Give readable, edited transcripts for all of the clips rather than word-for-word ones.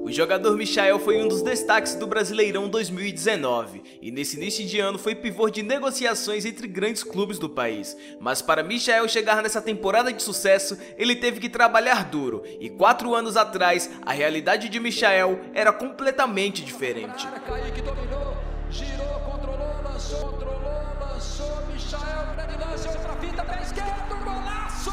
O jogador Michael foi um dos destaques do Brasileirão 2019 e nesse início de ano foi pivô de negociações entre grandes clubes do país. Mas para Michael chegar nessa temporada de sucesso, ele teve que trabalhar duro e 4 anos atrás, a realidade de Michael era completamente diferente. Kaique dominou, girou, controlou, lançou, Michael, grande lance, outra fita, pé esquerdo, golaço!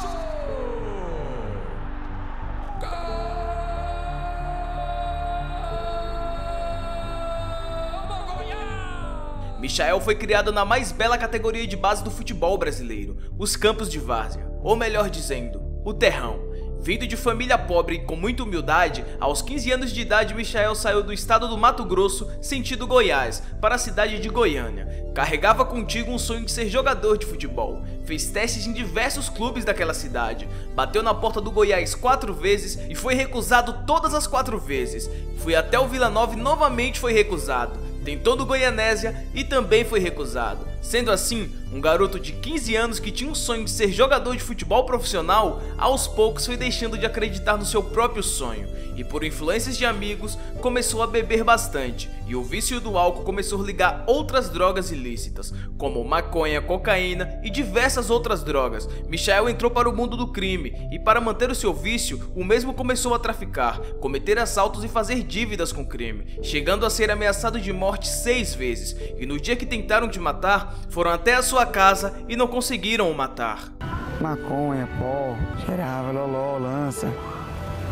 Michael foi criado na mais bela categoria de base do futebol brasileiro, os campos de várzea, ou melhor dizendo, o terrão. Vindo de família pobre e com muita humildade, aos 15 anos de idade Michael saiu do estado do Mato Grosso, sentido Goiás, para a cidade de Goiânia. Carregava contigo um sonho de ser jogador de futebol. Fez testes em diversos clubes daquela cidade. Bateu na porta do Goiás 4 vezes e foi recusado todas as 4 vezes. Foi até o Vila Nova e novamente foi recusado. Tentou no Goianésia e também foi recusado. Sendo assim, um garoto de 15 anos que tinha um sonho de ser jogador de futebol profissional, aos poucos foi deixando de acreditar no seu próprio sonho e por influências de amigos começou a beber bastante e o vício do álcool começou a ligar outras drogas ilícitas, como maconha, cocaína e diversas outras drogas. Michael entrou para o mundo do crime e para manter o seu vício, o mesmo começou a traficar, cometer assaltos e fazer dívidas com crime, chegando a ser ameaçado de morte 6 vezes e no dia que tentaram te matar, foram até a sua casa e não conseguiram o matar. Maconha, pó, cheirava, loló, lança,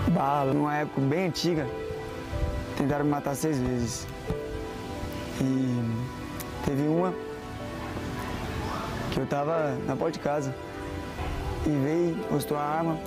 bala. Numa época bem antiga, tentaram me matar 6 vezes. E teve uma que eu tava na porta de casa e veio, mostrou a arma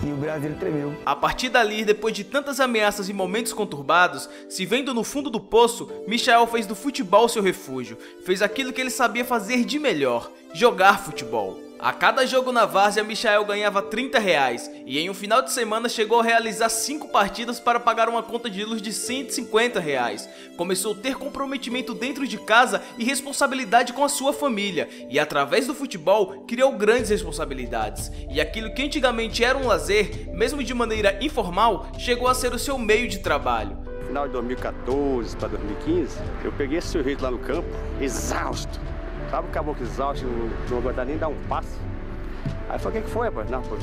e o braço tremeu. A partir dali, depois de tantas ameaças e momentos conturbados, se vendo no fundo do poço, Michael fez do futebol seu refúgio. Fez aquilo que ele sabia fazer de melhor, jogar futebol. A cada jogo na várzea, Michael ganhava R$30 e em um final de semana chegou a realizar 5 partidas para pagar uma conta de luz de R$150. Começou a ter comprometimento dentro de casa e responsabilidade com a sua família e através do futebol criou grandes responsabilidades. E aquilo que antigamente era um lazer, mesmo de maneira informal, chegou a ser o seu meio de trabalho. No final de 2014 para 2015, eu peguei esse sujeito lá no campo, exausto. Sabe o caboclo exausto, não aguentar nem dar um passo? Aí eu falei, o que foi, rapaz? Não, pô,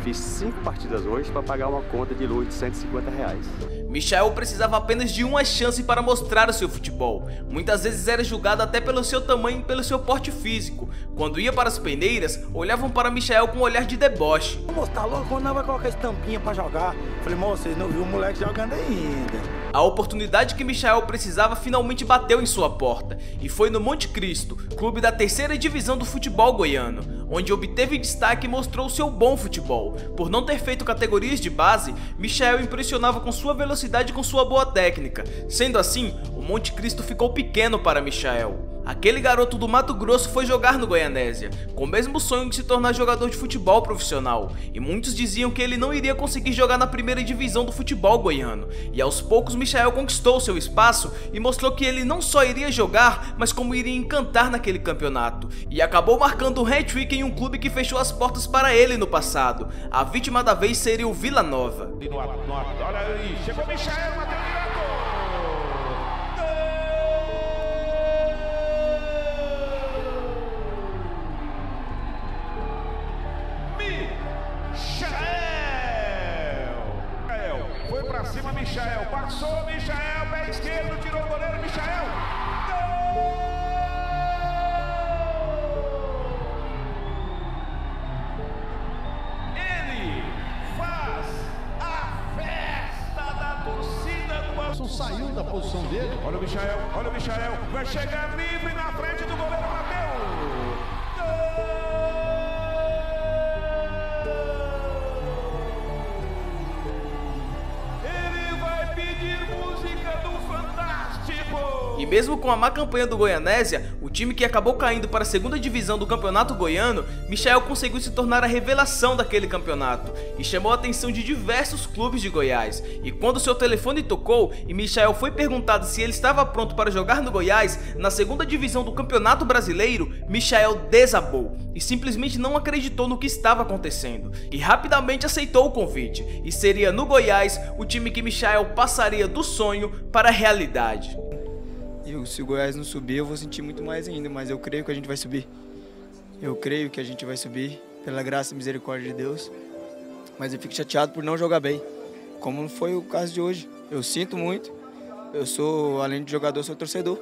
fiz 5 partidas hoje para pagar uma conta de luz de R$150. Michael precisava apenas de uma chance para mostrar o seu futebol. Muitas vezes era julgado até pelo seu tamanho e pelo seu porte físico. Quando ia para as peneiras, olhavam para Michael com um olhar de deboche. Moço, tá louco? Quando não vai colocar estampinha para jogar? Falei, moço, vocês não viram o moleque jogando ainda. A oportunidade que Michael precisava finalmente bateu em sua porta, e foi no Monte Cristo, clube da 3ª divisão do futebol goiano, onde obteve destaque e mostrou seu bom futebol. Por não ter feito categorias de base, Michael impressionava com sua velocidade e com sua boa técnica. Sendo assim, o Monte Cristo ficou pequeno para Michael. Aquele garoto do Mato Grosso foi jogar no Goianésia, com o mesmo sonho de se tornar jogador de futebol profissional, e muitos diziam que ele não iria conseguir jogar na 1ª divisão do futebol goiano, e aos poucos Michael conquistou seu espaço e mostrou que ele não só iria jogar, mas como iria encantar naquele campeonato, e acabou marcando um hat-trick em um clube que fechou as portas para ele no passado. A vítima da vez seria o Vila Nova. Olha aí, chegou Michael, bateu direto! Foi pra cima Michael, passou Michael, pé esquerdo, tirou o goleiro Michael. Gol! Ele faz a festa da torcida do Alto. Saiu da posição dele. Olha o Michael, vai chegar livre na frente do goleiro Mateus. E mesmo com a má campanha do Goianésia, o time que acabou caindo para a segunda divisão do campeonato goiano, Michael conseguiu se tornar a revelação daquele campeonato e chamou a atenção de diversos clubes de Goiás. E quando seu telefone tocou e Michael foi perguntado se ele estava pronto para jogar no Goiás, na segunda divisão do campeonato brasileiro, Michael desabou e simplesmente não acreditou no que estava acontecendo e rapidamente aceitou o convite, e seria no Goiás o time que Michael passaria do sonho para a realidade. E se o Goiás não subir, eu vou sentir muito mais ainda, mas eu creio que a gente vai subir. Eu creio que a gente vai subir, pela graça e misericórdia de Deus. Mas eu fico chateado por não jogar bem, como não foi o caso de hoje. Eu sinto muito, eu sou, além de jogador, sou torcedor.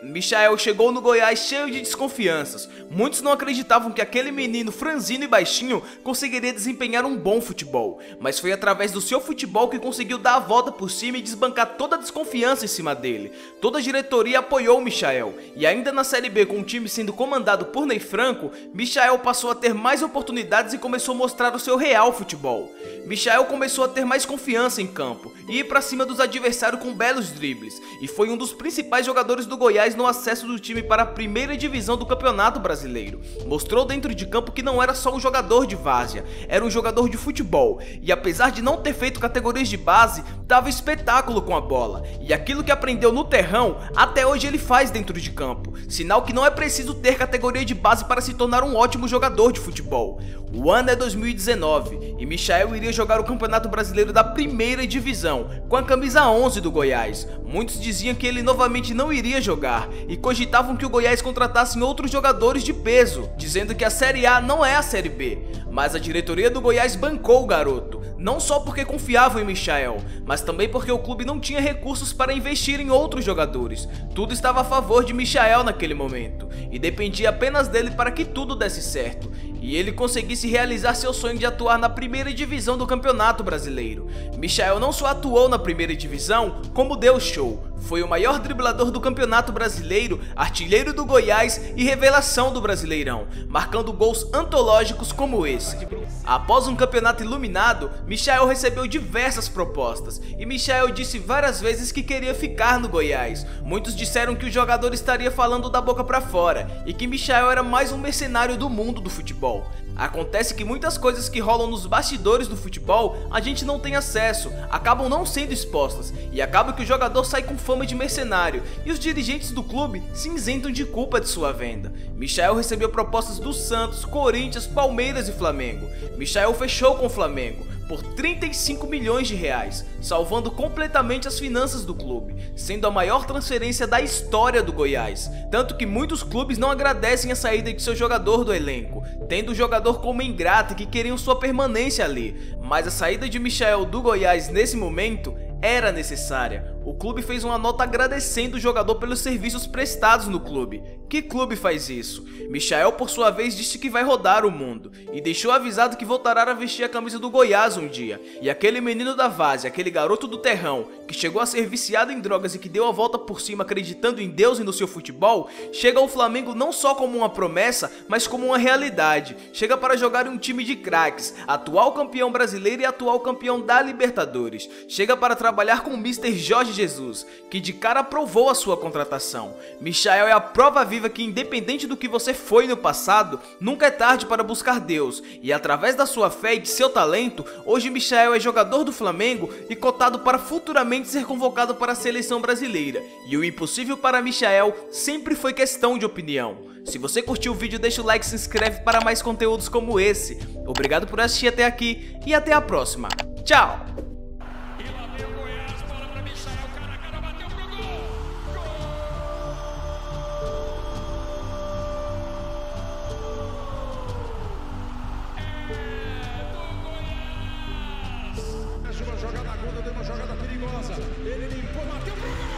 Michael chegou no Goiás cheio de desconfianças. Muitos não acreditavam que aquele menino franzino e baixinho conseguiria desempenhar um bom futebol, mas foi através do seu futebol que conseguiu dar a volta por cima e desbancar toda a desconfiança em cima dele. Toda a diretoria apoiou o Michael, e ainda na Série B, com o time sendo comandado por Ney Franco, Michael passou a ter mais oportunidades e começou a mostrar o seu real futebol. Michael começou a ter mais confiança em campo e ir pra cima dos adversários com belos dribles, e foi um dos principais jogadores do Goiás no acesso do time para a primeira divisão do Campeonato Brasileiro. Mostrou dentro de campo que não era só um jogador de várzea, era um jogador de futebol, e apesar de não ter feito categorias de base, dava espetáculo com a bola, e aquilo que aprendeu no terrão, até hoje ele faz dentro de campo, sinal que não é preciso ter categoria de base para se tornar um ótimo jogador de futebol. O ano é 2019, e Michael iria jogar o Campeonato Brasileiro da primeira divisão, com a camisa 11 do Goiás. Muitos diziam que ele novamente não iria jogar, e cogitavam que o Goiás contratasse outros jogadores de peso, dizendo que a Série A não é a Série B. Mas a diretoria do Goiás bancou o garoto, não só porque confiavam em Michael, mas também porque o clube não tinha recursos para investir em outros jogadores. Tudo estava a favor de Michael naquele momento, e dependia apenas dele para que tudo desse certo, e ele conseguisse realizar seu sonho de atuar na primeira divisão do Campeonato Brasileiro. Michael não só atuou na primeira divisão, como deu show. Foi o maior driblador do Campeonato Brasileiro, artilheiro do Goiás e revelação do Brasileirão, marcando gols antológicos como esse. Após um campeonato iluminado, Michael recebeu diversas propostas, e Michael disse várias vezes que queria ficar no Goiás. Muitos disseram que o jogador estaria falando da boca pra fora, e que Michael era mais um mercenário do mundo do futebol. Acontece que muitas coisas que rolam nos bastidores do futebol a gente não tem acesso, acabam não sendo expostas, e acaba que o jogador sai com fama de mercenário, e os dirigentes do clube se isentam de culpa de sua venda. Michael recebeu propostas do Santos, Corinthians, Palmeiras e Flamengo. Michael fechou com o Flamengo por 35 milhões de reais, salvando completamente as finanças do clube, sendo a maior transferência da história do Goiás, tanto que muitos clubes não agradecem a saída de seu jogador do elenco, tendo o jogador como ingrato e que queriam sua permanência ali, mas a saída de Michael do Goiás nesse momento era necessária. O clube fez uma nota agradecendo o jogador pelos serviços prestados no clube. Que clube faz isso? Michael, por sua vez, disse que vai rodar o mundo e deixou avisado que voltará a vestir a camisa do Goiás um dia. E aquele menino da várzea, aquele garoto do terrão, que chegou a ser viciado em drogas e que deu a volta por cima acreditando em Deus e no seu futebol, chega ao Flamengo não só como uma promessa, mas como uma realidade. Chega para jogar em um time de craques, atual campeão brasileiro e atual campeão da Libertadores. Chega para trabalhar com o Mr. Jorge Jesus, que de cara aprovou a sua contratação. Michael é a prova viva que, independente do que você foi no passado, nunca é tarde para buscar Deus, e através da sua fé e de seu talento, hoje Michael é jogador do Flamengo e cotado para futuramente ser convocado para a seleção brasileira, e o impossível para Michael sempre foi questão de opinião. Se você curtiu o vídeo, deixa o like e se inscreve para mais conteúdos como esse. Obrigado por assistir até aqui e até a próxima. Tchau! Uma jogada aguda, deu uma jogada perigosa. Ele limpou, bateu pro gol!